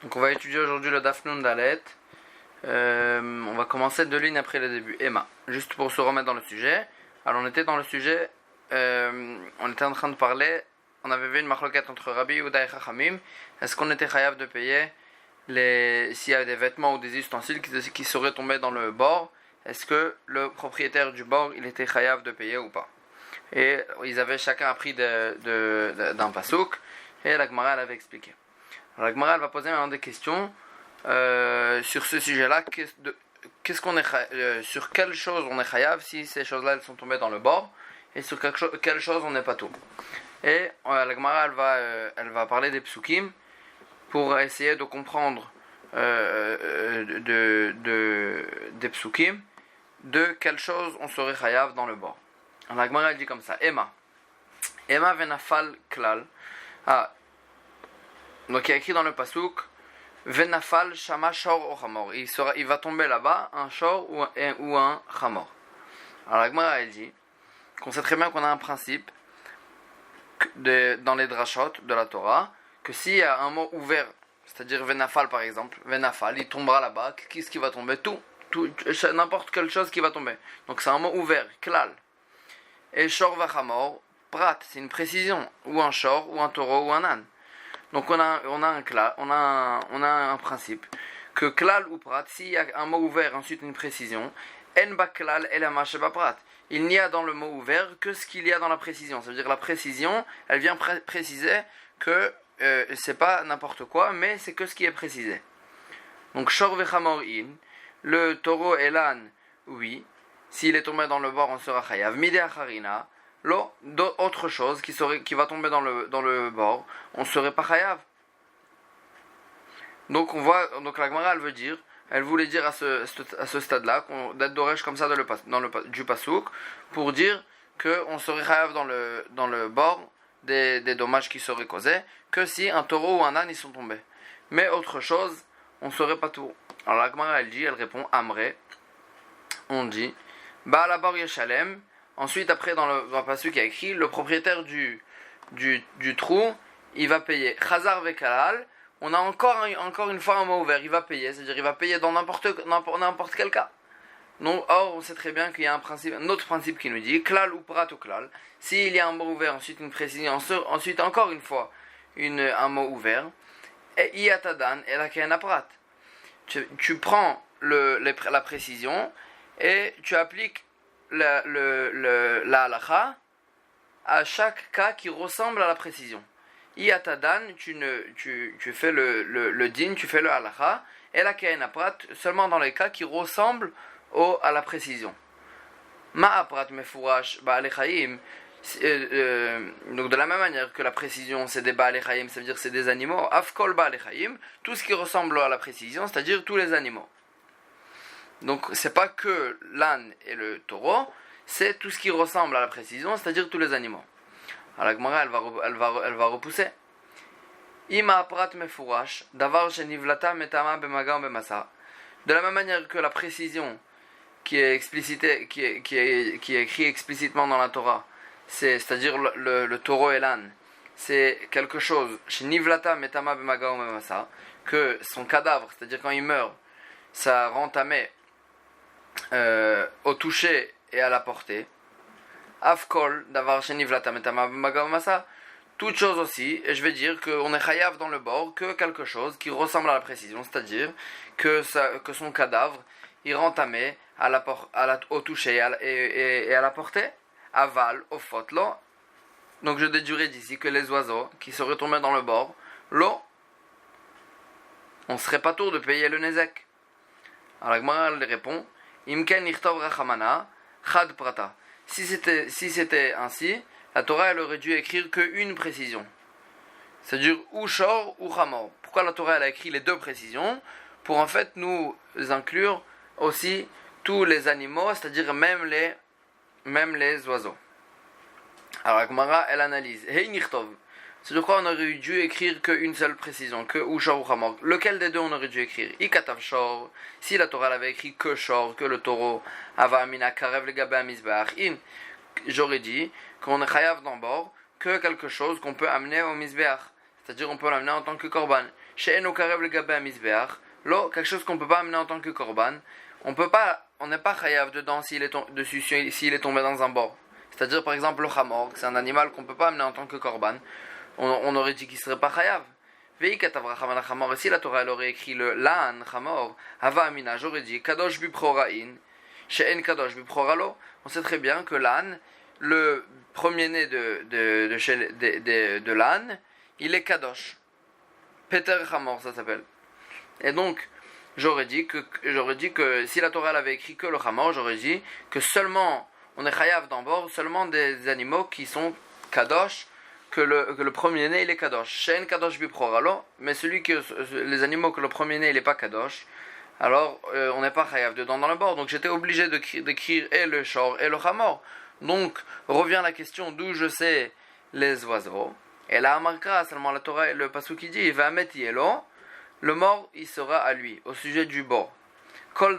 Donc on va étudier aujourd'hui le Daf Nun Dalet. On va commencer 2 lignes après le début. Emma, juste pour se remettre dans le sujet. Alors on était dans le sujet, on était en train de parler, on avait vu une marloquette entre Rabbi Yehuda et Chachamim. Est-ce qu'on était chayav de payer s'il y a des vêtements ou des ustensiles qui seraient tombés dans le bord? Est-ce que le propriétaire du bord il était chayav de payer ou pas? Et ils avaient chacun appris d'un pasouk et la Gemara elle avait expliqué. Alors la Gemara elle va poser maintenant des questions sur ce sujet-là. Sur quelle chose on est chayav si ces choses-là elles sont tombées dans le bord, et sur quelle chose on n'est pas tout. Et la Gemara elle va parler des psukim pour essayer de comprendre des psukim de quelle chose on serait chayav dans le bord. Alors la Gemara elle dit comme ça: Emma venafal klal. Donc il y a écrit dans le pasuk venafal shama shor o chamor. Il va tomber là-bas un shor ou un chamor. Alors la Gemara elle dit qu'on sait très bien qu'on a un principe dans les drashot de la Torah, que s'il y a un mot ouvert, c'est-à-dire venafal par exemple, venafal, il tombera là-bas, qu'est-ce qui va tomber? Tout, n'importe quelle chose qui va tomber. Donc c'est un mot ouvert, klal. Et shor vachamor, prat, c'est une précision, ou un shor, ou un taureau, ou un âne. Donc on a un principe que klal ou prat, s'il y a un mot ouvert ensuite une précision, en ba klal et la ba prat. Il n'y a dans le mot ouvert que ce qu'il y a dans la précision. Ça veut dire la précision, elle vient préciser que c'est pas n'importe quoi, mais c'est que ce qui est précisé. Donc shor vechamor in, le taureau et l'âne, oui. S'il est tombé dans le bord, on sera chayav. Mide acharina, autre chose qui va tomber dans le bord, on serait pas chayav. Donc la Gemara elle voulait dire à ce stade-là, d'être d'oresh comme ça du pasouk, pour dire qu'on serait chayav dans le bord des dommages qui seraient causés, que si un taureau ou un âne ils sont tombés. Mais autre chose, on serait pas tout. Alors la Gemara elle répond amré, on dit Baal Abor Yeshalem. Ensuite, après, dans le passage qui a écrit, le propriétaire du trou, il va payer. Chazar Vekalal, on a encore une fois un mot ouvert, il va payer, c'est-à-dire il va payer dans n'importe quel cas. Donc, or, on sait très bien qu'il y a un autre principe qui nous dit, klal ou prat ou klal, s'il y a un mot ouvert, ensuite une précision, ensuite encore une fois un mot ouvert, et iatadan et la kena prat. Tu prends la précision, et tu appliques la halakha à chaque cas qui ressemble à la précision. Iatadan, tu fais le din, tu fais le halakha, et la kaena prat seulement dans les cas qui ressemblent à la précision. Ma'aprat mefurash ba'alei chayim. Donc de la même manière que la précision c'est des ba'alei chayim, ça veut dire c'est des animaux. Afkol ba'alei chayim, tout ce qui ressemble à la précision, c'est-à-dire tous les animaux. Donc c'est pas que l'âne et le taureau, c'est tout ce qui ressemble à la précision, c'est-à-dire tous les animaux. Alors la Gemara elle va repousser. Ima aprat mefurash davar shenivlata metama bemaga bemasa. De la même manière que la précision qui est écrit explicitement dans la Torah, c'est-à-dire le taureau et l'âne, c'est quelque chose shenivlata metama bemaga bemasa, que son cadavre, c'est-à-dire quand il meurt, ça rend tamé au toucher et à la portée. Afkol davar shenivlata metama b'magav masa. Toute chose aussi, et je vais dire qu'on est chayav dans le bord que quelque chose qui ressemble à la précision, c'est-à-dire que son cadavre il rend tamé au toucher et à la portée. Aval au fotlo. Donc je déduirai d'ici que les oiseaux qui seraient tombés dans le bord, l'eau, on serait pas tour de payer le nezek. Alors la Gemara elle répond Imken ichtov rachamana chad prata. Si c'était ainsi, la Torah elle aurait dû écrire qu'une précision. C'est-à-dire ou shor ou chamor. Pourquoi la Torah elle a écrit les deux précisions? Pour en fait nous inclure aussi tous les animaux, c'est-à-dire même les oiseaux. Alors la Gemara elle analyse. Hey nichtov. C'est de quoi on aurait dû écrire qu'une seule précision, que ou shor ou chamor. Lequel des deux on aurait dû écrire? Ikatav shor. Si la Torah avait écrit que shor, que le taureau, ava amina karev le gabe misbeach in, j'aurais dit qu'on est chayav dans bord que quelque chose qu'on peut amener au misbeach. C'est-à-dire on peut l'amener en tant que korban. Chez Enokarev le Gabé Misbeach, là, quelque chose qu'on ne peut pas amener en tant que korban, on n'est pas chayav dedans s'il est tombé dans un bord. C'est-à-dire par exemple le chamor, c'est un animal qu'on ne peut pas amener en tant que korban, on aurait dit qu'il ne serait pas chayav. Et si la Torah elle aurait écrit le lan chamor, hava amina, j'aurais dit kadosh biprora'in, she'en kadosh biproralo. On sait très bien que l'âne, le premier-né de l'âne, il est kadosh. Peter chamor, ça s'appelle. Et donc, j'aurais dit que si la Torah elle avait écrit que le chamor, j'aurais dit que seulement on est chayav d'abord seulement des animaux qui sont kadosh, que le premier-né il est kadosh. She'en kadosh biproralo, mais les animaux que le premier-né il est pas kadosh, alors on n'est pas chayav dedans dans le bord. Donc j'étais obligé d'écrire et le shor et le chamor. Donc revient la question d'où je sais les oiseaux. Et là marquera seulement la Torah, le pasuk qui dit il va mettre yelo, le mort il sera à lui au sujet du bord. Kol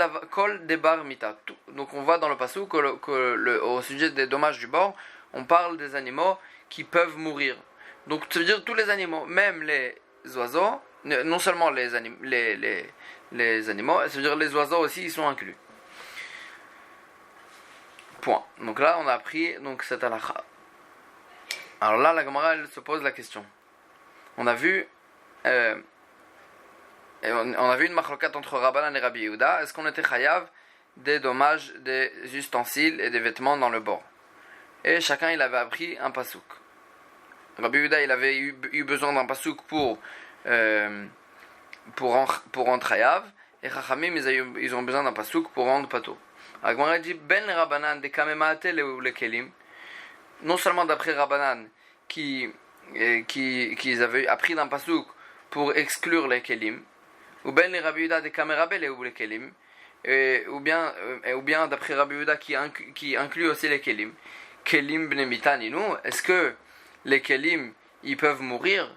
debar mita. Donc on voit dans le pasuk au sujet des dommages du bord, on parle des animaux qui peuvent mourir. Donc ça veut dire tous les animaux, même les oiseaux, non seulement les animaux, ça veut dire les oiseaux aussi ils sont inclus. Point. Donc là on a appris donc cette halakha. Alors là la Gemara elle se pose la question. On a vu une machlokat entre Rabbanan et Rabbi Yehuda. Est-ce qu'on était chayav des dommages des ustensiles et des vêtements dans le bord? Et chacun il avait appris un pasouk. Rabbi Yehuda il avait eu besoin d'un pasouk pour rendre chayav, et Chachamim ils ont besoin d'un pasouk pour rendre pato. Alors Gemara dit ben Rabbanan de kamemate le kelim. Non seulement d'après Rabbanan qui avaient appris d'un pasouk pour exclure les kelim, ou ben les Rabbi Yehuda de kamerabe le kelim, ou bien d'après Rabbi Yehuda qui inclut aussi les kelim. Kelim bnei mitaninu, est-ce que les kelim ils peuvent mourir?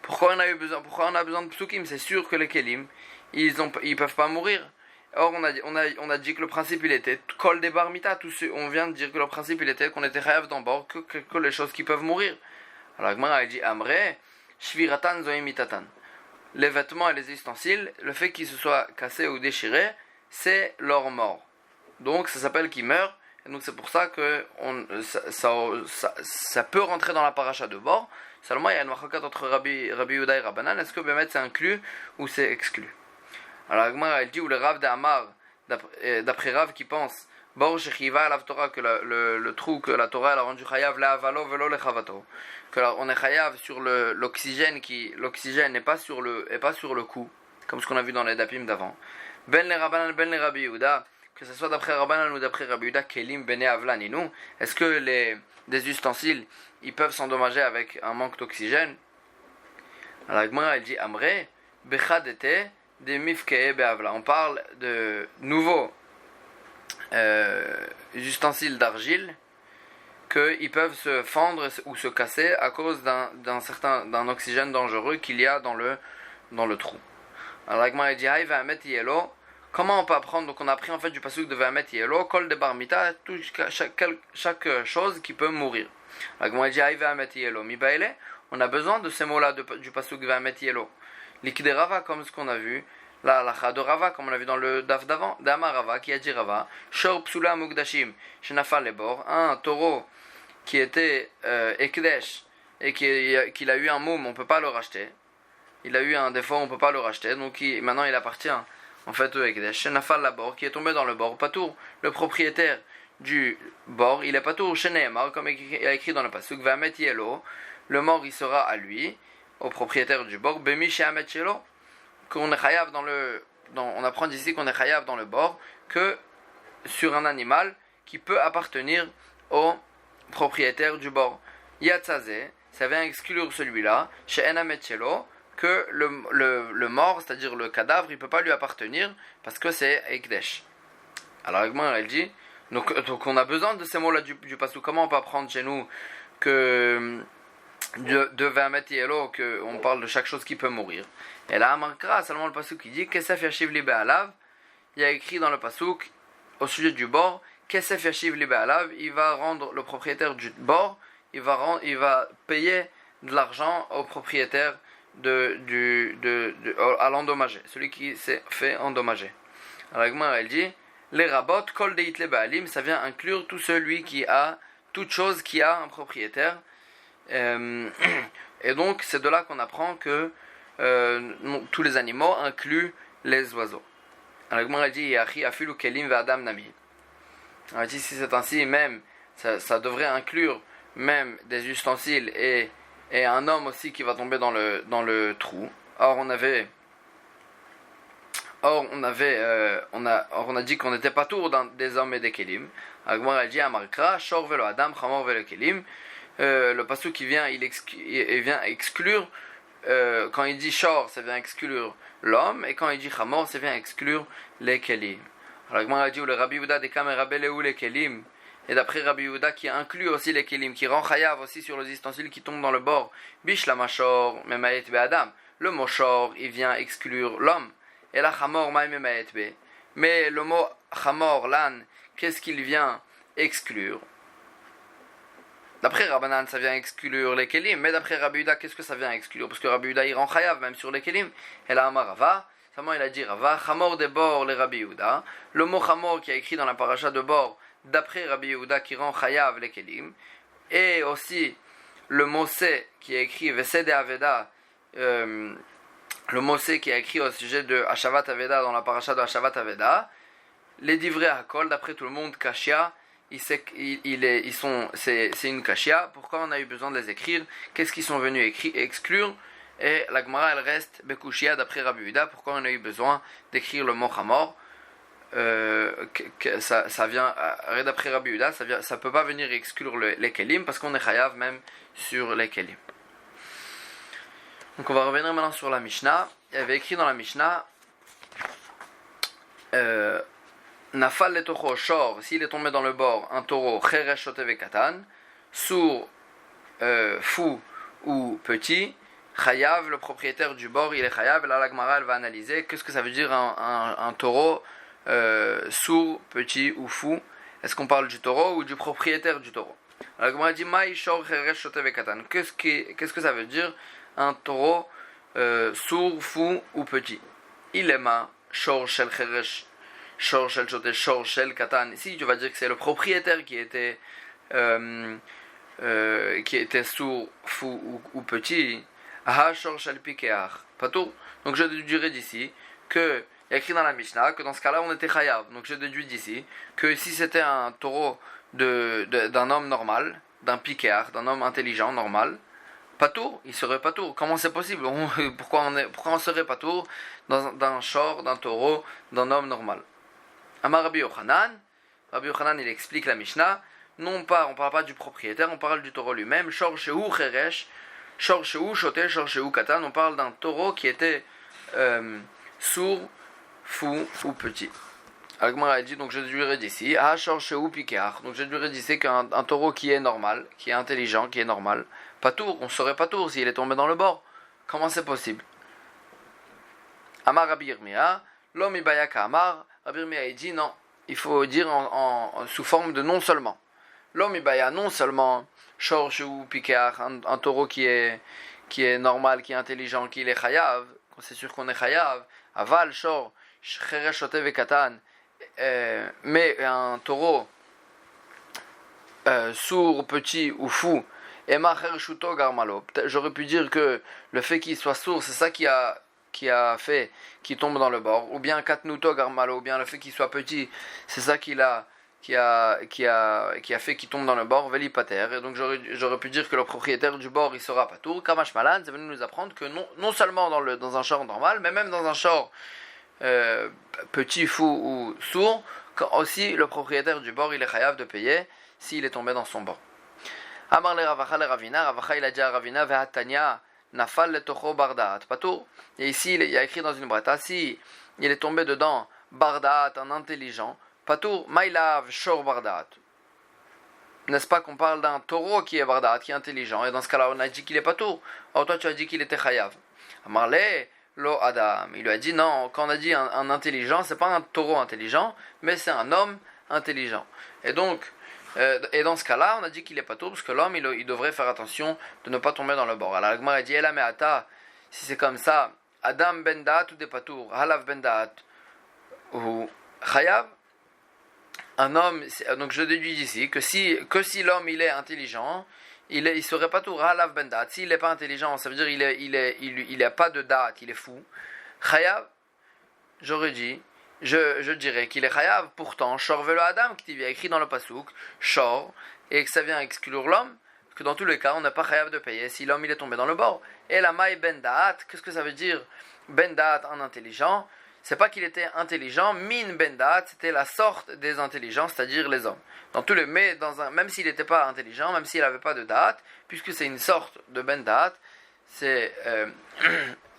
Pourquoi on a besoin de psukim? C'est sûr que les kelim ils peuvent pas mourir. Or on a dit que le principe il était kol debar mita, on vient de dire que le principe il était qu'on était chayav d'abord que les choses qui peuvent mourir. Alors Gemara a dit amre shviratan zoim mitatan. Les vêtements et les ustensiles, le fait qu'ils se soient cassés ou déchirés, c'est leur mort. Donc ça s'appelle qu'ils meurent. Et donc c'est pour ça que ça peut rentrer dans la paracha de bord. Seulement il y a une machakat entre Rabbi Yehuda et Rabbanan. Est-ce que Bémet c'est inclus ou c'est exclu? Alors Agmar elle dit, ou le Rav d'Amar, d'après Rav qui pense Bor shechiva alav Torah, que le trou que la Torah elle a rendu chayav la avalo velo le chavato, que on est chayav sur l'oxygène n'est pas sur le cou, comme ce qu'on a vu dans les dapim d'avant. Ben le Rabbanan ben le Rabbi Yehuda, que ce soit d'après Rabbanan ou d'après Rabbi Yehuda, kelim bene avlaninu, est-ce que des ustensiles ils peuvent s'endommager avec un manque d'oxygène? Alors Agmar elle dit amre bechadete des mifkei be'avla. On parle de nouveaux ustensiles d'argile qu'ils peuvent se fendre ou se casser à cause d'un oxygène dangereux qu'il y a dans le trou. Alors Agmar dit hay va mettre yelo. Comment on peut apprendre? Donc on a appris en fait du pasuk de va mettre yelo kol de barmita, chaque chose qui peut mourir. Agmar dit hay va mettre yelo mi baile. On a besoin de ces mots-là du pasuk va mettre yelo. Liquide Rava, comme ce qu'on a vu, la halakha de Rava, comme on a vu dans le daf d'avant, d'Amar Rava, qui a dit Rava, Shor Psula Mugdashim, Shenafal Lebor, un taureau qui était Ekdesh, et qu'il a eu un moum, on ne peut pas le racheter. Il a eu un défaut, on ne peut pas le racheter, donc maintenant il appartient en fait au Ekdesh. Shenafal Lebor, qui est tombé dans le bord, Patour, le propriétaire du bord, il est Patour, Sheneemar, comme il a écrit dans le pasuk, Vamet Yelo, le mort il sera à lui, au propriétaire du bord, Bemi Shehamet Shelo, qu'on est chayav on apprend d'ici qu'on est chayav dans le bord que sur un animal qui peut appartenir au propriétaire du bord. Yatzazé, ça vient exclure celui-là, chez Enamet Shelo, que le mort, c'est-à-dire le cadavre, il ne peut pas lui appartenir parce que c'est Ekdesh. Alors Agmar elle dit, donc on a besoin de ces mots-là du pasuk. Comment on peut apprendre chez nous que de 20 mètres yellow, qu'on parle de chaque chose qui peut mourir? Et là, Amarkra, seulement le pasuk qui dit Kesef Yashiv Libe Alav, il y a écrit dans le pasuk au sujet du bord, Kesef Yashiv Libe Alav, il va rendre le propriétaire du bord, il va payer de l'argent au propriétaire à l'endommager, celui qui s'est fait endommager. Alors la Gemara, elle dit, les rabot, kol deit le baalim, ça vient inclure tout celui qui a, toute chose qui a un propriétaire. Et donc c'est de là qu'on apprend que tous les animaux incluent les oiseaux. Alors la Gemara, elle dit, yachi afilu kelim ve'adam nami. Alors elle dit, si c'est ainsi, même, ça devrait inclure même des ustensiles et un homme aussi qui va tomber dans le trou. Or on a dit qu'on n'était pas tour des hommes et des kelim. Agmar a dit Amarkra, Shor velo Adam, Chamor velo kelim. Le passage qui vient, il vient exclure. Quand il dit Shor, ça vient exclure l'homme, et quand il dit Chamor, ça vient exclure les kelim. Agmar a dit le Rabbi Yehuda de Kamerabele ou les kelim. Et d'après Rabbi Yehuda qui inclut aussi les kelim, qui rend chayav aussi sur les ustensiles qui tombent dans le bord. Bish la mashor, memaet be Adam. Le mot shor, il vient exclure l'homme. Et la chamor, maï memaet be. Mais le mot chamor, l'âne, qu'est-ce qu'il vient exclure? D'après Rabbanan, ça vient exclure les kelim. Mais d'après Rabbi Yehuda, qu'est-ce que ça vient exclure? Parce que Rabbi Yehuda, il rend chayav même sur les kelim. Et là, Amarava, seulement il a dit Rava, chamor de bord, les Rabbi Yehuda. Le mot chamor qui est écrit dans la paracha de bord, d'après Rabbi Yehuda qui rend chayav les kelim, et aussi le Mosé qui est écrit Vesed Aveda, le Mosé qui est écrit au sujet de Hashavat Aveda dans la paracha de Hashavat Aveda, les divrei Hakol, d'après tout le monde, Kashia, c'est une Kashia. Pourquoi on a eu besoin de les écrire? Qu'est-ce qu'ils sont venus exclure? Et la Gemara elle reste Bekushia d'après Rabbi Yehuda. Pourquoi on a eu besoin d'écrire le mot Chamor? Ça vient d'après Rabbi Yehuda, ça peut pas venir exclure les kelim parce qu'on est chayav même sur les kelim. Donc on va revenir maintenant sur la Mishnah. Il y avait écrit dans la Mishnah Nafal le tocho shor, s'il est tombé dans le bord un taureau cheresh shotev katan, sourd, fou ou petit, chayav, le propriétaire du bord il est chayav. Et là la Gemara elle va analyser qu'est-ce que ça veut dire un taureau sourd, petit ou fou. Est-ce qu'on parle du taureau ou du propriétaire du taureau? La Gemara dit Maï shor cheresh shotev katan. Qu'est-ce que ça veut dire un taureau sourd, fou ou petit? Il est ma shor shel cheresh shor shel shotev shor shel katan. Ici tu vas dire que c'est le propriétaire qui était sourd, fou ou petit. Ha shor shel pikeach patur. Donc je déduirai d'ici que il y a écrit dans la Mishnah que dans ce cas-là on était chayav. Donc je déduis d'ici que si c'était un taureau d'un homme normal, d'un pikeach, d'un homme intelligent normal, patour, il serait patour. Comment c'est possible? Pourquoi on serait patour d'un shor, d'un taureau, d'un homme normal? Amar Rabbi Yochanan, il explique la Mishnah. On parle pas du propriétaire, on parle du taureau lui-même. Shor shehu cheresh, shor shehu shote, shor shehu katan. On parle d'un taureau qui était sourd, fou ou petit. Agmara a dit, donc je déduirai d'ici, ah shor shehu pikeach. Donc je déduirai d'ici qu'un taureau qui est normal, qui est intelligent, qui est normal, patour, on serait patour s'il est tombé dans le bord. Comment c'est possible? Amar Rabbi Yirmiyah, l'homme ibayaka amar. Rabbi Yirmiyah il dit non, il faut dire sous forme de non seulement. L'homme ibaya non seulement shor shehu pikeach, un taureau qui est normal, qui est intelligent, qui est chayav, c'est sûr qu'on est chayav. Aval shor cheresh shotev katan. Mais un taureau sourd, petit ou fou, j'aurais pu dire que le fait qu'il soit sourd, c'est ça qui a fait qu'il tombe dans le bord, ou bien katnuto garmalo, ou bien le fait qu'il soit petit, c'est ça qui a fait qu'il tombe dans le bord, velipater. Et donc j'aurais pu dire que le propriétaire du bord il sera pas tour. Kamash Malan, c'est venu nous apprendre que non seulement dans un shor normal, mais même dans un shor petit, fou ou sourd, aussi le propriétaire du bord il est chayav de payer s'il est tombé dans son bord. Amar le Ravacha le Ravina, Ravacha il a dit à Ravina ve'atanya nafal le tocho bardaat patur. Et ici il y a écrit dans une brata, si il est tombé dedans bardaat, un intelligent, patur mailav shor bardaat. N'est-ce pas qu'on parle d'un taureau qui est bardaat, qui est intelligent, et dans ce cas-là on a dit qu'il est patur. Or toi tu as dit qu'il était chayav. Amar le Lo Adam, il lui a dit non, quand on a dit un intelligent, c'est pas un taureau intelligent, mais c'est un homme intelligent. Et donc, dans ce cas-là, on a dit qu'il est pas taureau, parce que l'homme, il devrait faire attention de ne pas tomber dans le bord. Alors, la Gemara a dit, Ela me'ata si c'est comme ça, Adam ben Da'at ou des patour, Halav ben Da'at ou Chayav, un homme, donc je déduis d'ici que si l'homme il est intelligent, il serait pas tout Halav ben Da'at. S'il n'est pas intelligent, ça veut dire il a pas de Da'at, il est fou. Chayav, je dirais qu'il est Chayav, pourtant, Shor velo Adam, qui est écrit dans le Pasuk, Shor, et que ça vient exclure l'homme, que dans tous les cas, on n'a pas Chayav de payer si l'homme il est tombé dans le bord. Et la Maï ben Da'at, qu'est-ce que ça veut dire ben Da'at en intelligent? C'est pas qu'il était intelligent, min ben Da'at, c'était la sorte des intelligents, c'est-à-dire les hommes. Même s'il n'était pas intelligent, même s'il n'avait pas de Da'at, puisque c'est une sorte de ben Da'at, c'est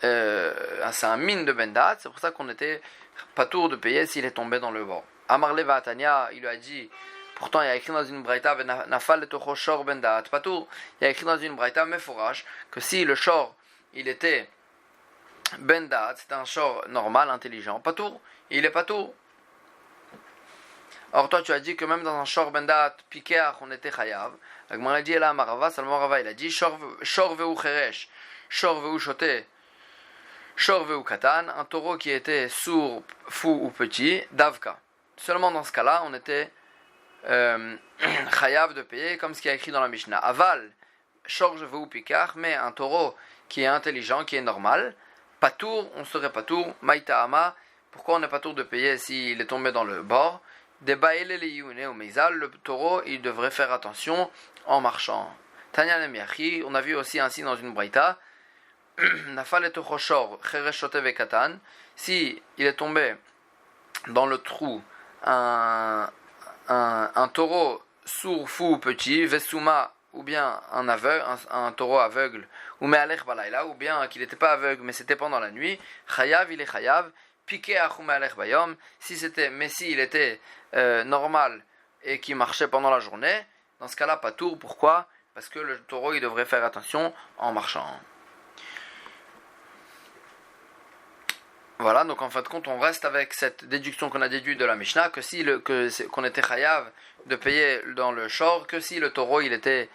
un min de ben Da'at, c'est pour ça qu'on était pas tour de payer s'il est tombé dans le bord. Amar Leva Tanya, il lui a dit, pourtant il y a écrit dans une braïta, nafal etocho shor ben Da'at, pas tour, il y a écrit dans une braïta, mefourage, que si le shor, il était ben Da'at, c'est un shor normal, intelligent, pas tour, il est pas tour. Or toi tu as dit que même dans un shor ben Da'at, pikeach, on était chayav. La Gemara dit là, Marava, Salomon Rava, il a dit, shor ve'u cheresh, shor ve'u shote, shor ve'u katan, un taureau qui était sourd, fou ou petit, davka. Seulement dans ce cas-là, on était chayav de payer, comme ce qui est écrit dans la Mishnah. Aval, shor ve'u pikach, mais un taureau qui est intelligent, qui est normal, patour, on serait patour, maïta'ama, pourquoi on n'est pas tour de payer s'il est tombé dans le bord? Des baïle les yune au meizal, le taureau, il devrait faire attention en marchant. Tanya Nemiachi, on a vu aussi ainsi dans une braïta, Nafal et Tochoshor, Chereshote vekatan, si il est tombé dans le trou un taureau sourd, fou, petit, Vesuma, ou bien un aveugle, un taureau aveugle, ou Me'alech balayla, ou bien qu'il n'était pas aveugle, mais c'était pendant la nuit, Chayav, il est Chayav, Piqué à Me'alech bayom, mais s'il était normal et qui marchait pendant la journée, dans ce cas-là, pas tour. Pourquoi? Parce que le taureau, il devrait faire attention en marchant. Voilà, donc en fin de compte, on reste avec cette déduction qu'on a déduite de la Mishnah, qu'on était chayav de payer dans le shor, que si le taureau, il était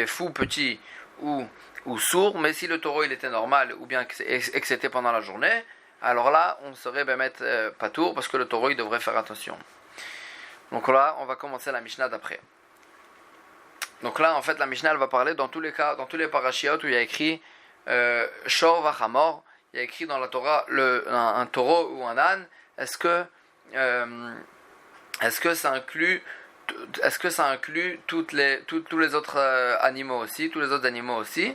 fou, petit ou sourd, mais si le taureau, il était normal, ou bien que c'était pendant la journée, alors là, on serait mettre pas tour, parce que le taureau, il devrait faire attention. Donc là, on va commencer la Mishnah d'après. Donc là, en fait, la Mishnah, elle va parler dans tous les cas, dans tous les parashiot où il y a écrit Shor vachamor, il y a écrit dans la Torah un taureau ou un âne. Est-ce que ça inclut tous les autres animaux aussi, tous les autres animaux aussi?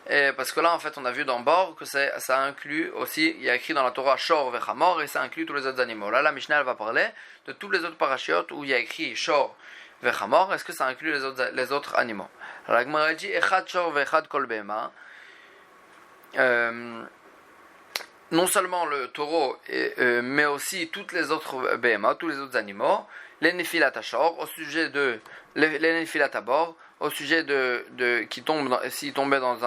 Et parce que là, en fait, on a vu dans Bor que ça inclut aussi, il y a écrit dans la Torah Shor vechamor, et ça inclut tous les autres animaux. Là, la Mishnah, elle va parler de tous les autres parachiotes où il y a écrit Shor vechamor. Est-ce que ça inclut les autres animaux? Alors, la Gemara dit Echad shor vechad kol behema. Non seulement le taureau, mais aussi toutes les autres behema, tous les autres animaux. Les nefilat ashor, au sujet de les nefilat abor, au sujet qui tombe s'il tombait dans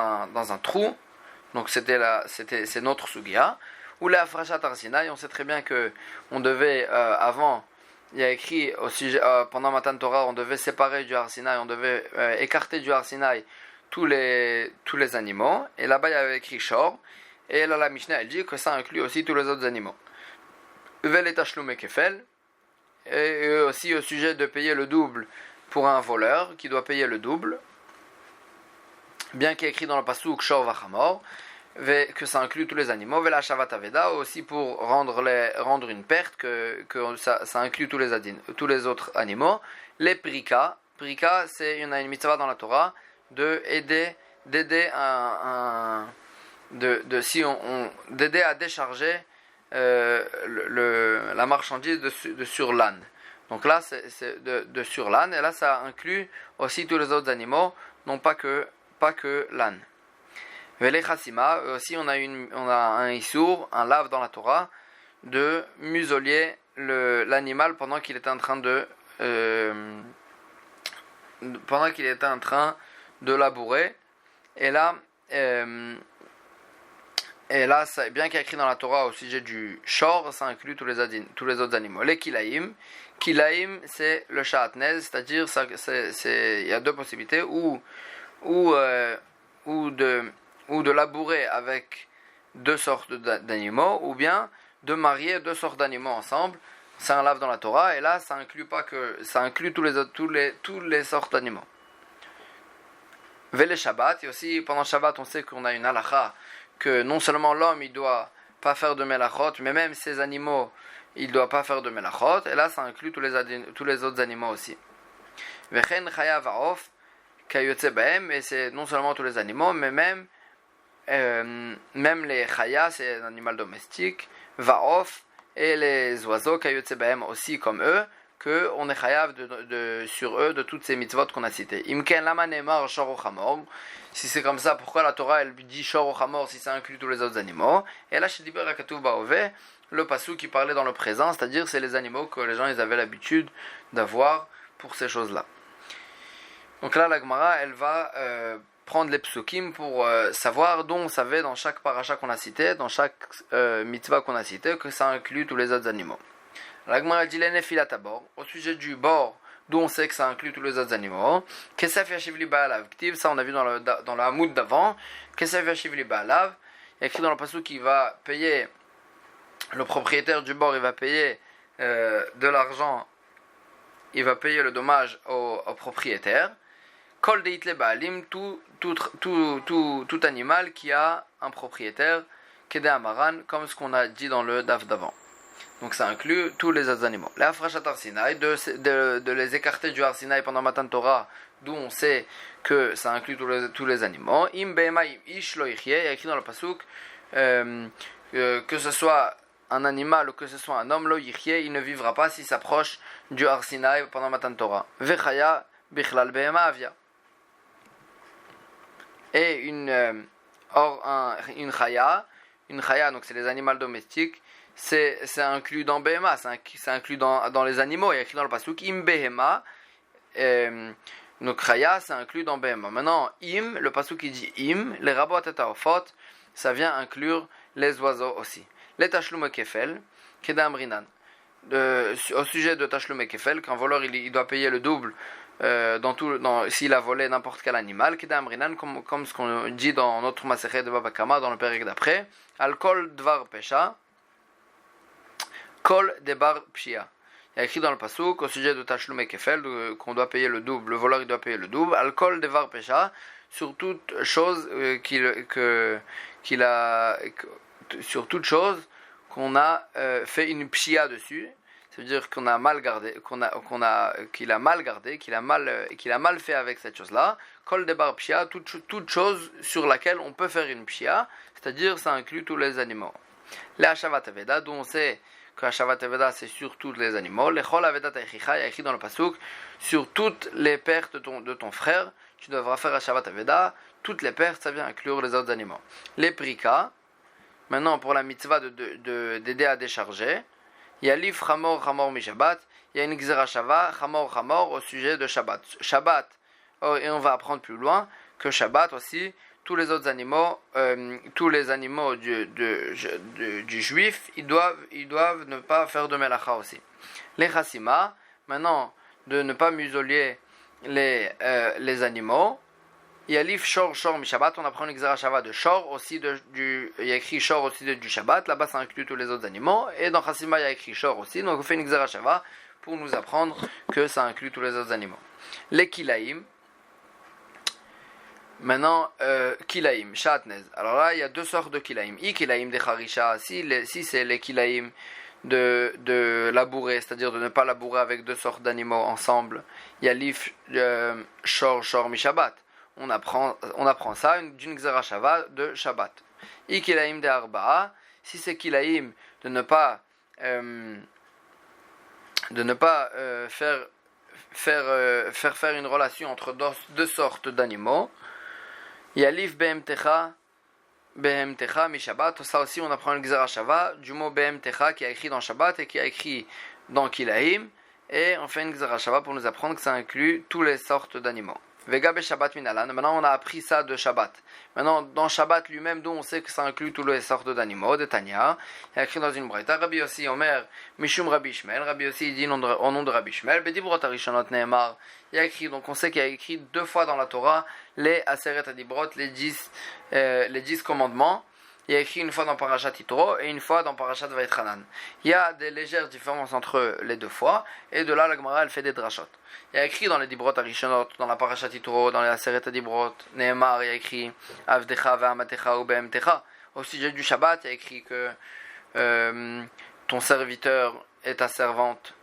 un trou, donc c'est notre sugia, ou la afrashat arsinaï. On sait très bien que on devait avant, il y a écrit au sujet pendant Matan Torah, on devait séparer du arsinaï, on devait écarter du arsinaï tous les animaux, et là-bas il y avait écrit shor, et là la Mishnah elle dit que ça inclut aussi tous les autres animaux. Uvel et tashlume kefel, et aussi au sujet de payer le double pour un voleur qui doit payer le double, bien qu'il y ait écrit dans le pasuk shor vachamor, que ça inclut tous les animaux, vela shavat aveda, aussi pour rendre une perte, que ça inclut tous les autres animaux. Les prika, c'est une mitzvah dans la Torah d'aider à décharger la marchandise de sur l'âne. Donc là, c'est de sur l'âne, et là, ça inclut aussi tous les autres animaux, non pas que l'âne. Vele chassima, aussi on a un issour, un lave dans la Torah, de musolier l'animal pendant qu'il était en train de labourer. Et là, bien qu'il y a écrit dans la Torah au sujet du shor, ça inclut tous les autres animaux. Les kilaïm, c'est le sha'atnez, c'est-à-dire il y a deux possibilités, ou ou de labourer avec deux sortes d'animaux, ou bien de marier deux sortes d'animaux ensemble. C'est un lave dans la Torah, et là ça inclut tous les sortes d'animaux. Vele Shabbat, et aussi pendant Shabbat on sait qu'on a une halakha que non seulement l'homme il doit pas faire de melachot, mais même ces animaux il ne doit pas faire de melachot, et là ça inclut tous les autres animaux aussi. Vechen chaya va'of kayotze bahem, et c'est non seulement tous les animaux, mais même les chaya, c'est un animal domestique, va'of, et les oiseaux kayotze bahem aussi comme eux, que on est chayav sur eux de toutes ces mitzvot qu'on a citées. Imken lama nemar shor o chamor. Si c'est comme ça, pourquoi la Torah elle dit shor o chamor si ça inclut tous les autres animaux? Et là, chez Diber Hakatuv Ba'ove, le passou qui parlait dans le présent, c'est-à-dire c'est les animaux que les gens ils avaient l'habitude d'avoir pour ces choses-là. Donc là, la Gemara elle va prendre les psukim pour savoir dont on savait dans chaque paracha qu'on a cité, dans chaque mitzvah qu'on a cité, que ça inclut tous les autres animaux. La Gemara dit l'enefilat abor, au sujet du bord, d'où on sait que ça inclut tous les autres animaux. Kesef yashivli ba'alav, ça on a vu dans le hamoud d'avant. Kesef yashivli ba'alav, il y a écrit dans le passage qu'il va payer, le propriétaire du bord, il va payer de l'argent, il va payer le dommage au propriétaire. Kol deitle ba'alim, tout animal qui a un propriétaire, kede amaran, comme ce qu'on a dit dans le daf d'avant. Donc ça inclut tous les autres animaux. La frachat arsinaï, de les écarter du arsinaï pendant Matan Torah, d'où on sait que ça inclut tous les animaux. Im be'ema ish lo yichye, il y a écrit dans le pasuk que ce soit un animal ou que ce soit un homme, lo yichye, il ne vivra pas s'il s'approche du arsinaï pendant Matan Torah. Vechaya bichlal be'ema avia. Et une chaya, donc c'est les animaux domestiques, c'est inclus dans Behema, c'est inclus dans les animaux. Il y a écrit dans le pasuk Im Behema, donc Chaya, c'est inclus dans Behema. Maintenant, Im, le pasuk qui dit Im, les rabot et taofot, ça vient inclure les oiseaux aussi. Les tashlum kefel, kedam rinan. Au sujet de tashlum kefel, qu'un voleur il doit payer le double s'il a volé n'importe quel animal, kedam rinan, comme ce qu'on dit dans notre masechet de Baba Kama, dans le pérec d'après, alkol dvar pesha. Kol debar pshia. Il y a écrit dans le pasuk au sujet de Tashlum Kefel qu'on doit payer le double, le voleur il doit payer le double. Al kol devar pesha, sur toute chose sur toute chose qu'on a fait une pshia dessus. Ça veut dire qu'on a mal gardé, qu'il a mal gardé, qu'il a mal fait avec cette chose-là. Kol debar pshia, toute chose sur laquelle on peut faire une pshia, c'est-à-dire ça inclut tous les animaux. Les Hashavat Aveda, d'où on sait que Hashavat Aveda c'est sur tous les animaux. Les Chol Aveda Taichicha, il y a écrit dans le pasuk, sur toutes les pertes de ton frère, tu devras faire Hashavat Aveda. Toutes les pertes, ça vient inclure les autres animaux. Les Prika, maintenant pour la mitzvah d'aider à décharger, il y a l'if Chamor mi Shabbat, il y a une Gzera Shava, Chamor au sujet de Shabbat. Shabbat, et on va apprendre plus loin que Shabbat aussi, tous les autres animaux, du juif, ils doivent ne pas faire de melacha aussi. Les chassima, maintenant, de ne pas museler les animaux. Il y a l'if shor mi Shabbat, on apprend l'exera Shabbat de shor aussi il y a écrit shor aussi du Shabbat, là-bas ça inclut tous les autres animaux, et dans chassima il y a écrit shor aussi, donc on fait une exera Shabbat pour nous apprendre que ça inclut tous les autres animaux. Les kilaïm. Maintenant, kilaïm, shatnez. Alors là, il y a deux sortes de kilaïm. Kilaïm de charisha, si c'est les kilaïm de labourer, c'est-à-dire de ne pas labourer avec deux sortes d'animaux ensemble. Il y a l'if shor mi Shabbat. On apprend ça d'une Gzera Shava de Shabbat. Kilaïm de arba'a, si c'est kilaïm de ne pas faire une relation entre deux sortes d'animaux. Il y a l'if behemtecha mi Shabbat. Ça aussi, on apprend le Gzera Shava du mot behemtecha qui a écrit dans Shabbat et qui a écrit dans Kilaïm. Et on fait une Gzera Shava pour nous apprendre que ça inclut toutes les sortes d'animaux. Vega be Shabbat minalan. Maintenant, on a appris ça de Shabbat. Maintenant, dans Shabbat lui-même, d'où on sait que ça inclut tous les sortes d'animaux, de Tanya, il y a écrit dans une braïta, Rabbi Yossi Omer, Mishum Rabbi Ishmael, Rabbi Yossi il dit au nom de Rabbi Ishmael, Bedibrot Arishonot Nehemar, il y a écrit, donc on sait qu'il y a écrit 2 fois dans la Torah, les Aseret Adibrot, les 10 commandements. Il y a écrit une fois dans Parashat Yitro et une fois dans Parashat Vaïtranan. Il y a des légères différences entre les 2 fois, et de là la Gemara elle fait des drashot. Il y a écrit dans les Dibrot Arishonot, dans la Parashat Yitro, dans les Aseret Adibrot, Nehemar, il y a écrit Avdecha ve'amatecha ou be'emtecha. Au sujet du Shabbat, il y a écrit que ton serviteur et ta servante,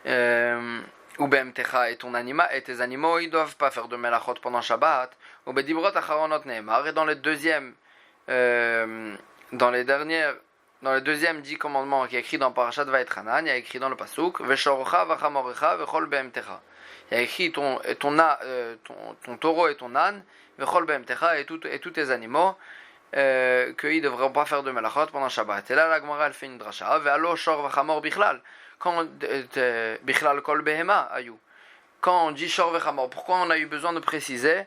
ou be'emtecha et ton anima et tes animaux, ils doivent pas faire de melachot pendant Shabbat. Ou bedibrot acharonot neemar, et dans les deuxièmes 10 commandements qui est écrit dans Parashat Vaïtranan, il y a écrit dans le pasuk veshorcha vachamorecha vechol be'emtecha. Il y a écrit ton taureau et ton âne, vechol be'emtecha et tous tes animaux, qu'ils ne devront pas faire de melachot pendant Shabbat. Et là la Gemara elle fait une drasha ve'alo shor vachamor bichlal. Quand bichlal kol behema ayu. Quand on dit shor vachamor, pourquoi on a eu besoin de préciser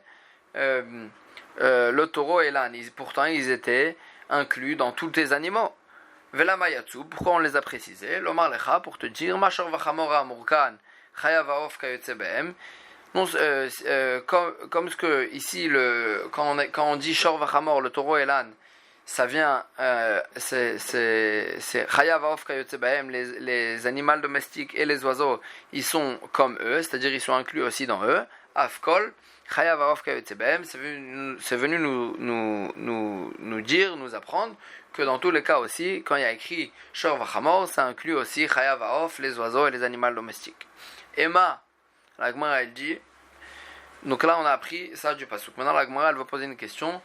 le taureau et l'âne? Pourtant ils étaient inclus dans tous tes animaux. Vela mayatsu, pourquoi on les a précisés? L'omar lecha, pour te dire mashor vachamor amurkan chayav haof kayotze behem. Comme ce que ici quand on dit shor vachamor, le taureau et l'âne, ça vient c'est chayav haof kayotze behem, les animaux domestiques et les oiseaux ils sont comme eux, c'est-à-dire ils sont inclus aussi dans eux. Afkol chayav haof kayotze behem, c'est venu nous dire, nous apprendre que dans tous les cas aussi, quand il y a écrit shor vachamor, ça inclut aussi chayav haof, les oiseaux et les animaux domestiques. Emma, la Gemara elle dit, donc là on a appris ça du pasuk. Maintenant la Gemara elle va poser une question.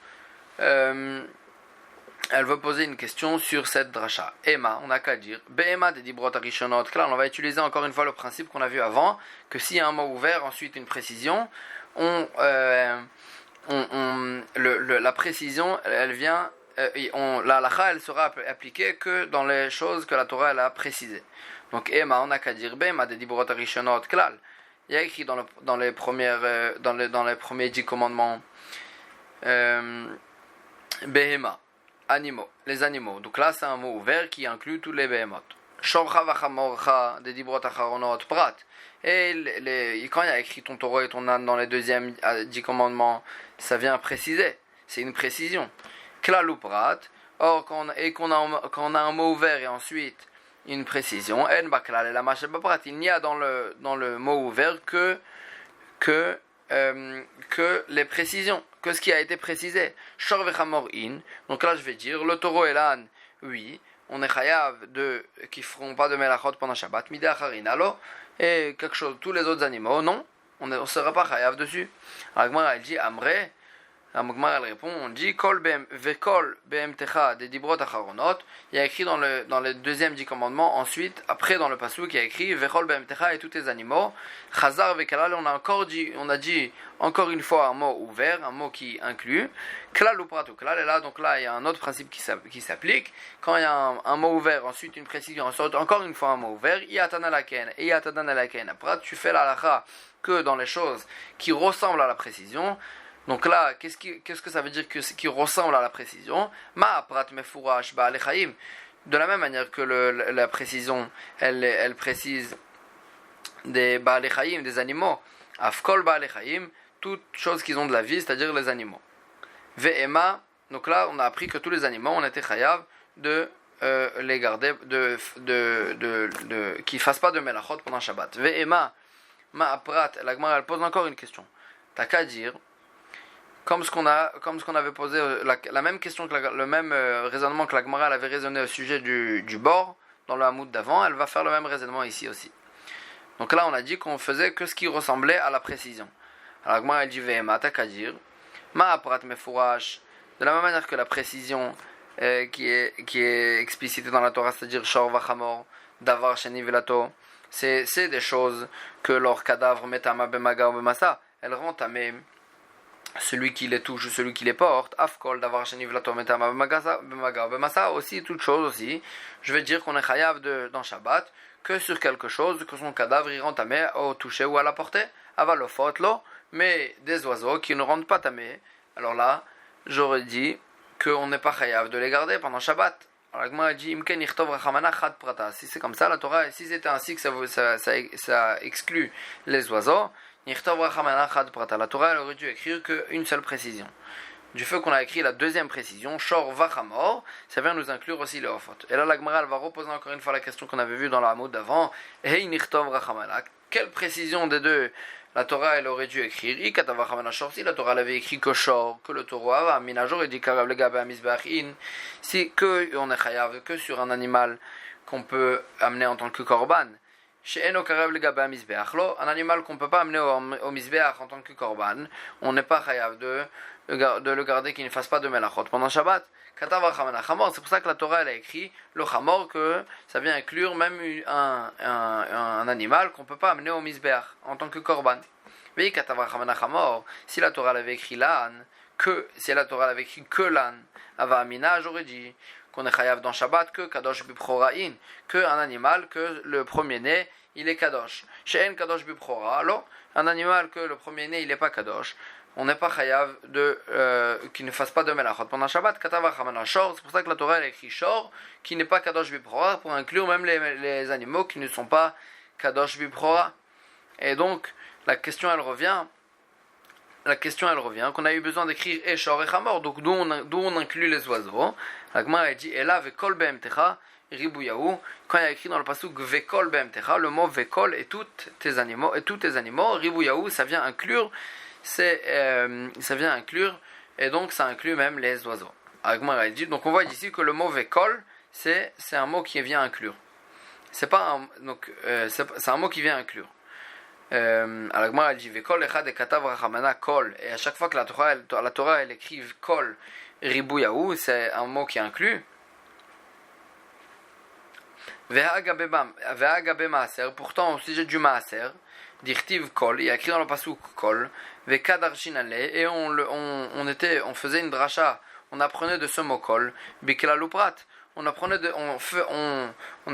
Elle veut poser une question sur cette dracha. Emma, on n'a qu'à dire Be'ema de dibrot arishonot. Là on va utiliser encore une fois le principe qu'on a vu avant, que s'il y a un mot ouvert, ensuite une précision, la précision elle vient, la halacha elle sera appliquée que dans les choses que la Torah elle a précisées. Donc Emma, on n'a qu'à dire Be'ema de dibrot arishonot klal. Il y a écrit dans les premiers 10 commandements Behema, animaux, les animaux. Donc là c'est un mot ouvert qui inclut tous les behemoth. Shorcha vachamorcha de dibrot acharonot prat. Et quand il y a écrit ton taureau et ton âne dans les deuxièmes 10 commandements, ça vient préciser. C'est une précision. Klal ou prat. Or quand on a un mot ouvert et ensuite une précision, en baklal et la machel prat, il n'y a dans le mot ouvert que les précisions, que ce qui a été précisé. Shor vechamor in. Donc là je vais dire le taureau et l'âne, oui, on est chayav qui feront pas de melachot pendant Shabbat, mideh acharin alo, et quelque chose, tous les autres animaux, non, on ne sera pas chayav dessus. Alors Gemara elle dit amre. La Gemara elle répond, on dit kol vekol be'emtecha de dibrot acharonot. Il y a écrit dans le deuxième 10 commandements, ensuite après dans le pasuk il y a écrit vekol be'emtecha et tous tes animaux. Chazar vekalal, on a dit encore une fois un mot ouvert, un mot qui inclut klal ou prat ou klal. Et là donc là il y a un autre principe qui s'applique. Quand il y a un mot ouvert, ensuite une précision, ensuite encore une fois un mot ouvert, yatan alaken et yatadan alaken. Après tu fais la halacha que dans les choses qui ressemblent à la précision. Donc là, qu'est-ce que ça veut dire qui ressemble à la précision? Ma'aprat mefurash ba'alei chayim. De la même manière que la précision, elle précise des ba'alei chayim, des animaux. Afkol ba'alei chayim, toutes choses qui ont de la vie, c'est-à-dire les animaux. Ve'ema, donc là, on a appris que tous les animaux, on était chayav de les garder, qu'ils fassent pas de melachot pendant Shabbat. Ve'ema, ma'aprat, la Gemara elle pose encore une question. T'as qu'à dire, comme ce qu'on avait posé, la même question, le même raisonnement que la Gemara avait raisonné au sujet du bord, dans le hamoud d'avant, elle va faire le même raisonnement ici aussi. Donc là, on a dit qu'on faisait que ce qui ressemblait à la précision. Alors la Gemara elle dit Ve'ema, t'as qu'à dire Ma'aprat mefurash, de la même manière que la précision qui est explicitée dans la Torah, c'est-à-dire Shor vachamor, Davar sheni velato, c'est des choses que leur cadavre metama bemaga ou bemasa, elles rendent tamé celui qui les touche ou celui qui les porte, afkol d'avoir sheni velato metama bemaga ou bemasa, aussi toute chose aussi, je vais dire qu'on est chayav dans Shabbat que sur quelque chose que son cadavre y rend tamé au toucher ou à la porter, avalofot lo, mais des oiseaux qui ne rendent pas tamé. Alors là, j'aurais dit qu'on n'est pas chayav de les garder pendant Shabbat. Alors la Gemara dit imken yichtov rachamana chad prata. Si c'est comme ça, la Torah, si c'était ainsi que ça exclut les oiseaux, yichtov rachamana chad prata. La Torah elle aurait dû écrire qu'une seule précision. Du fait qu'on a écrit la deuxième précision, shor vachamor, ça vient nous inclure aussi les ofot. Et là la Gemara elle va reposer encore une fois la question qu'on avait vue dans la Hamoud d'avant. Hey yichtov rachamana. Quelle précision des deux la Torah elle aurait dû écrire si la Torah l'avait écrit que shor, que le taureau ava, minajor et dit karav le gabe amisbachin, si que on est chayav que sur un animal qu'on peut amener en tant que korban. Chez eno karav le gabe amisbach, un animal qu'on peut pas amener au misbeach en tant que korban, on n'est pas chayav de le garder qu'il ne fasse pas de melachot pendant Shabbat. C'est pour ça que la Torah elle a écrit le chamor, que ça vient inclure même un animal qu'on ne peut pas amener au misbeach en tant que korban. Mais si la Torah l'avait écrit l'âne, si la Torah l'avait écrit que l'âne, avamina, j'aurais dit qu'on est chayav dans Shabbat que kadosh bipchorain, que un animal que le premier-né il est kadosh. She'en kadosh bipchora, alors un animal que le premier-né il n'est pas kadosh, on n'est pas chayav qu'il ne fasse pas de melachot pendant Shabbat. C'est pour ça que la Torah elle a écrit shor, qui n'est pas kadosh bipchora, pour inclure même les animaux qui ne sont pas kadosh bipchora. Et donc la question elle revient qu'on a eu besoin d'écrire et shor et chamor, donc d'où on inclut les oiseaux. La Gemara elle dit ela vekol be'emtecha ribuyahu, quand il y a écrit dans le pasuk vekol be'emtecha, le mot vekol et tous tes animaux ribuyahu, ça vient inclure et donc ça inclut même les oiseaux. Donc on voit ici que le mot vekol c'est un mot qui vient inclure. C'est un mot qui vient inclure. Alors elle dit vekol echad ekatav rachamana kol, et à chaque fois que la Torah elle écrit kol ribuyahu, c'est un mot qui inclut. Ve'agabe maaser, pourtant au sujet du maaser d'irtiv kol, il y a écrit dans le pasuk kol, ve'kadar shinale, et on faisait une dracha, on apprenait de ce mot kol, biklaluprat, on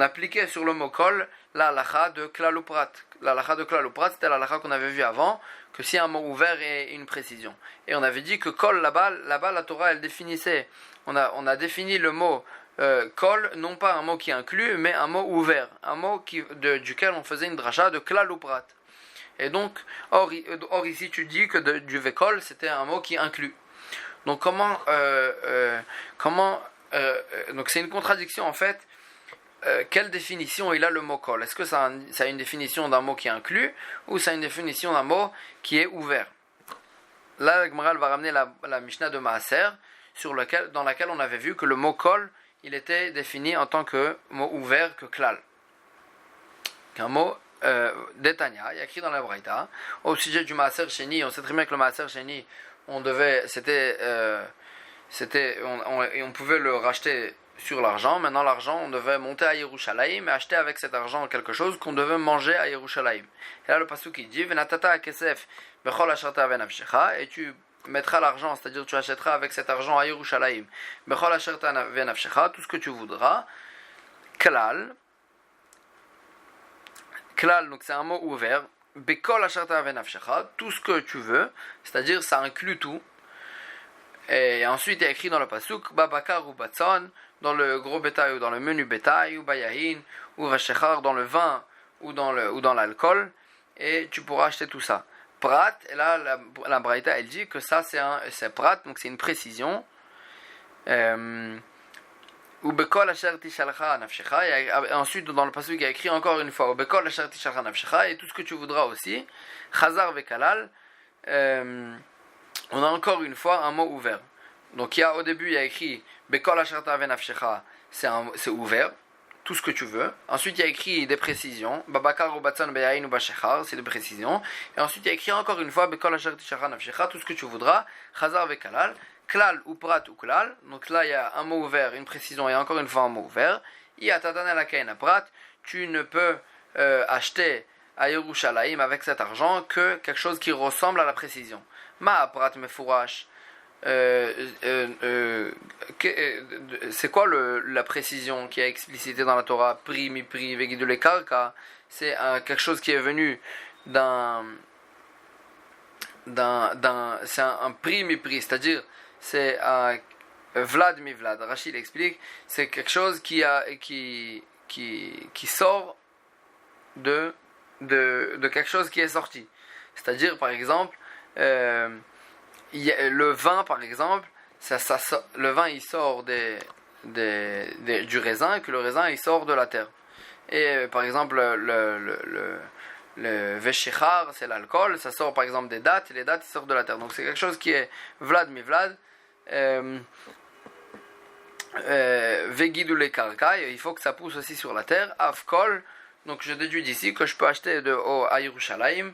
appliquait sur le mot kol la halacha de klaluprat. La halacha de klaluprat, c'était la halacha qu'on avait vu avant, que si un mot ouvert est une précision. Et on avait dit que kol là-bas la Torah elle définissait, on a défini le mot kol, non pas un mot qui inclut, mais un mot ouvert, un mot duquel on faisait une dracha de klaluprat. Et donc, or ici tu dis que du vekol c'était un mot qui inclut. Donc donc c'est une contradiction en fait. Quelle définition il a le mot kol? Est-ce que ça a une définition d'un mot qui inclut, ou ça a une définition d'un mot qui est ouvert? Là, la Gemara va ramener la Mishnah de Maaser, dans laquelle on avait vu que le mot kol il était défini en tant que mot ouvert, que klal. Qu'un mot d'Etania, il y a écrit dans la Braïta, au sujet du Maaser Sheni, on sait très bien que le Maaser Sheni, on pouvait le racheter sur l'argent. Maintenant l'argent, on devait monter à Yerushalayim et acheter avec cet argent quelque chose qu'on devait manger à Yerushalayim. Et là le pasuk il dit Venatata kesef bechol asherta venafshecha, et tu mettras l'argent, c'est-à-dire tu achèteras avec cet argent à Yerushalayim bechol asherta venafshecha, tout ce que tu voudras. Klal, donc c'est un mot ouvert. Bekol asherta venafshecha, tout ce que tu veux, c'est-à-dire ça inclut tout. Et ensuite il y a écrit dans le pasuk babakar ou batson, dans le gros bétail ou dans le menu bétail, ou bayahin ou vashechar, dans le vin ou dans l'alcool, et tu pourras acheter tout ça. Prat, et là la Braïta elle dit que ça c'est prat, donc c'est une précision. Ou bekol asher tishalcha nafshecha, et ensuite dans le pasuk il y a écrit encore une fois ou bekol asher tishalcha nafshecha, et tout ce que tu voudras aussi. Chazar vekalal, on a encore une fois un mot ouvert. Donc au début il y a écrit Bekol asherta venafshecha, c'est ouvert, tout ce que tu veux. Ensuite il y a écrit des précisions, Babakar ou Batsan beyain ou Bashechar, c'est des précisions. Et ensuite il y a écrit encore une fois Bekol asherta nafshecha, tout ce que tu voudras, Chazar vekalal, Klal ou Prat ou Klal. Donc là il y a un mot ouvert, une précision, et encore une fois un mot ouvert. Prat, tu ne peux acheter à Yerushalayim avec cet argent que quelque chose qui ressemble à la précision. Ma'aprat mefourash, c'est quoi la précision qui est explicitée dans la Torah? Pri, mi pri, vegidule karka, c'est quelque chose qui est venu d'un c'est un prix mi-prix, c'est-à-dire c'est un Vlad mi-Vlad. Rachid explique, c'est quelque chose qui sort de quelque chose qui est sorti. C'est-à-dire, par exemple, le vin, par exemple, le vin il sort du raisin et que le raisin il sort de la terre. Et par exemple, le Veshichar, c'est l'alcool, ça sort par exemple des dattes, et les dattes sortent de la terre. Donc c'est quelque chose qui est Vlad mi Vlad. Vegidule karka, il faut que ça pousse aussi sur la terre. Avkol, donc je déduis d'ici que je peux acheter à Yerushalayim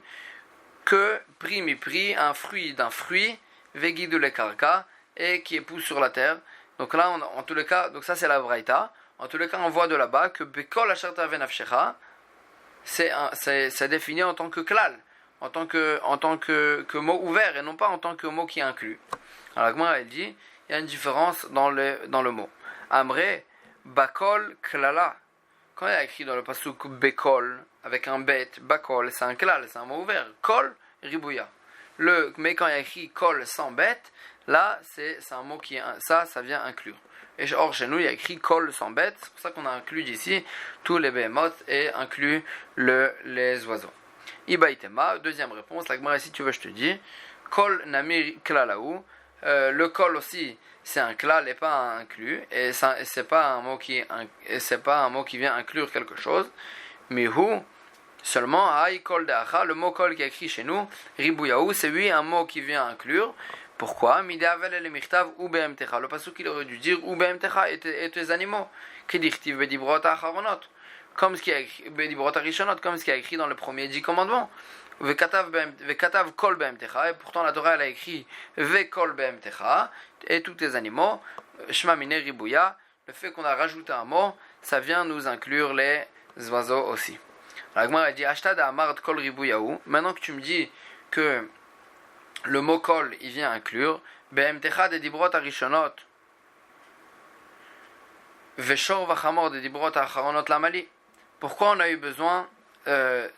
que prix mi prix, un fruit d'un fruit, Vegidule karka, et qui pousse sur la terre. Donc là, en tous les cas, donc ça c'est la Braïta. En tous les cas, on voit de là-bas que Bekol Asherta Venafshecha, c'est défini en tant que klal, en tant que mot ouvert et non pas en tant que mot qui inclut. Alors Gemara elle dit, il y a une différence dans le mot. Amre, bakol klala. Quand il y a écrit dans le pasuk bekol avec un bet, bakol, c'est un klal, c'est un mot ouvert. Kol ribouya. Mais quand il y a écrit kol sans bet, là c'est un mot qui ça vient inclure. Et or chez nous il y a écrit kol sans bête, c'est pour ça qu'on a inclus d'ici tous les behemoth et inclus les oiseaux. Ibaïtema, deuxième réponse, la Gemara si tu veux je te dis, kol namir klalaou, le kol aussi c'est un klal et pas un inclus, et c'est pas un mot qui vient inclure quelque chose, mais hu seulement hay kol de'acha, le mot kol qui est écrit chez nous, ribouyaou, c'est lui un mot qui vient inclure. Pourquoi? Le pasuk il aurait dû dire ou BMTcha et tes animaux. Comme ce qui est écrit dans le premier 10 commandements. Vekatav kol BMTcha, et pourtant la Torah elle a écrit Vekol BMTcha et tous tes animaux. Shema mine ribouya, le fait qu'on a rajouté un mot, ça vient nous inclure les oiseaux aussi. La Gemara dit Ashtad amart kol ribouyaou. Maintenant que tu me dis que le mot kol, il vient inclure BMTcha des dibrot arishonot Veshor vachamor des dibrot acharonot lamali. Pourquoi on a eu besoin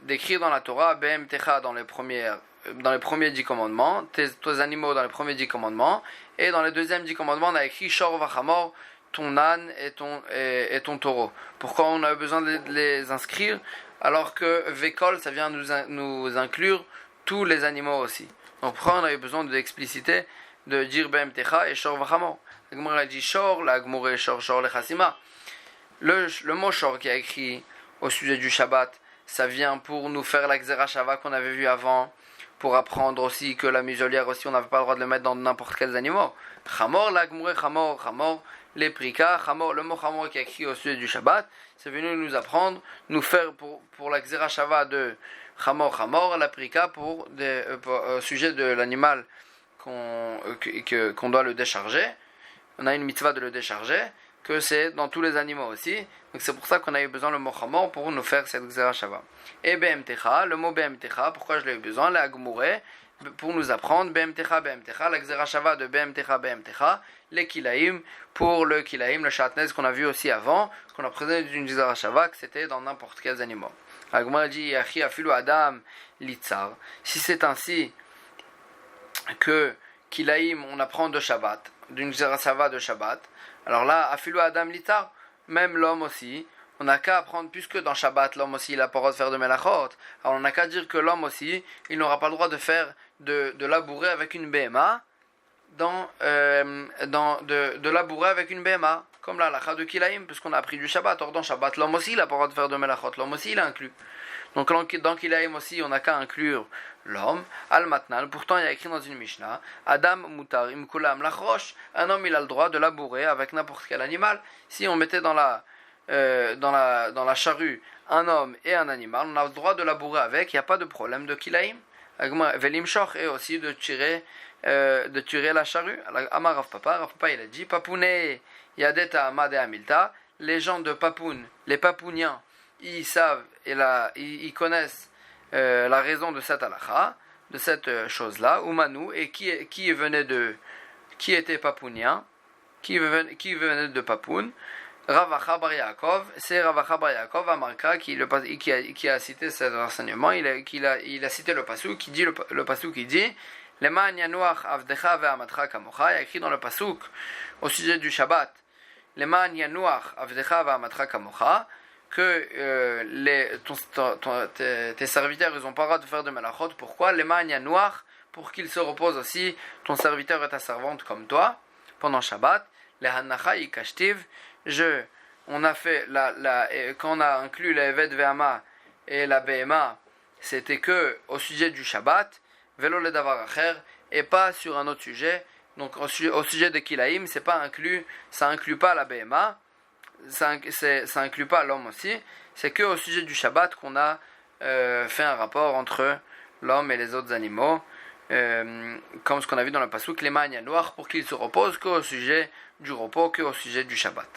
d'écrire dans la Torah BMTcha dans les premiers 10 commandements, tes animaux dans les premiers 10 commandements, et dans les deuxièmes 10 commandements on a écrit Shor vachamor, ton âne et ton taureau. Pourquoi on a eu besoin de les inscrire alors que Vekol ça vient nous inclure tous les animaux aussi. Donc pourquoi on avait besoin d'expliciter, de dire BMTcha et Shor vachamor. La Gemara dit Shor, la Gemara Shor le Chassima. Le mot Shor qui a écrit au sujet du Shabbat, ça vient pour nous faire la Xera Shava qu'on avait vu avant, pour apprendre aussi que la muselière aussi on n'avait pas le droit de le mettre dans n'importe quels animaux. Chamor, la Gemara Chamor, les prika, Chamor, le mot Chamor qui a écrit au sujet du Shabbat, c'est venu nous apprendre, nous faire pour la Xera Shava de Chamor, la prika au sujet de l'animal qu'on doit le décharger. On a une mitzvah de le décharger, que c'est dans tous les animaux aussi. Donc c'est pour ça qu'on a eu besoin le mot Chamor pour nous faire cette Xera Shava. Et BMTcha, le mot BMTcha, pourquoi je l'ai eu besoin? La Agmouré, pour nous apprendre BMTcha, la Xera Shava de BMTcha, les Kilaïm, pour le Kilaïm, le Shatnez qu'on a vu aussi avant, qu'on a présenté d'une Xera Shava, que c'était dans n'importe quels animaux. Agmara dit Yachi afilu Adam litzar. Si c'est ainsi que Kilaïm on apprend de Shabbat, d'une Xera Shava de Shabbat, alors là afilu Adam litzar, même l'homme aussi, on n'a qu'à apprendre, puisque dans Shabbat l'homme aussi il a pas le droit de faire de melachot, alors on n'a qu'à dire que l'homme aussi il n'aura pas le droit de faire de labourer avec une BMA de labourer avec une BMA, comme la lacha de Kilaïm, puisqu'on a appris du Shabbat. Or dans Shabbat l'homme aussi il a pas le droit de faire de melachot, l'homme aussi il a inclus. Donc dans Kilaïm aussi on n'a qu'à inclure l'homme. Al-Matnal, pourtant il y a écrit dans une Mishnah Adam mutar imkulam lachrosh, un homme il a le droit de labourer avec n'importe quel animal. Si on mettait dans la charrue un homme et un animal, on a le droit de labourer avec, il n'y a pas de problème de Kilaïm. Velimshoch, et aussi de tirer la charrue. Amar Rav Papa il a dit Papouné Yadeta Amade Amilta, les gens de Papoun, les Papouniens, ils savent et ils connaissent la raison de cette halakha, de cette chose-là, Umanu, et qui était Papounien, qui venait de Papoun. Ravacha Bar Yaakov, c'est Ravacha Bar Yaakov Amarka qui a cité cet enseignement. Il a cité le pasuk qui dit Leman yanuach avdecha ve'amatcha kamocha. Il y a écrit dans le pasuk au sujet du Shabbat. Leman yanuach avdecha ve'amatcha kamocha. Que tes serviteurs ils n'ont pas le droit de faire de malachot. Pourquoi? Leman yanuach, pour qu'ils se reposent aussi, ton serviteur et ta servante comme toi, pendant Shabbat. Lehanacha yikashtiv. On a fait quand on a inclus la Evet Ve'ama et la Behema, c'était que au sujet du Shabbat, Velo le Davar Acher, et pas sur un autre sujet. Donc au sujet de Kilaïm, c'est pas inclus, ça inclut pas la Behema, ça inclut pas l'homme aussi. C'est que au sujet du Shabbat qu'on a fait un rapport entre l'homme et les autres animaux, comme ce qu'on a vu dans le pasuk, les manias noirs, pour qu'ils se reposent qu'au sujet du repos, qu'au sujet du Shabbat.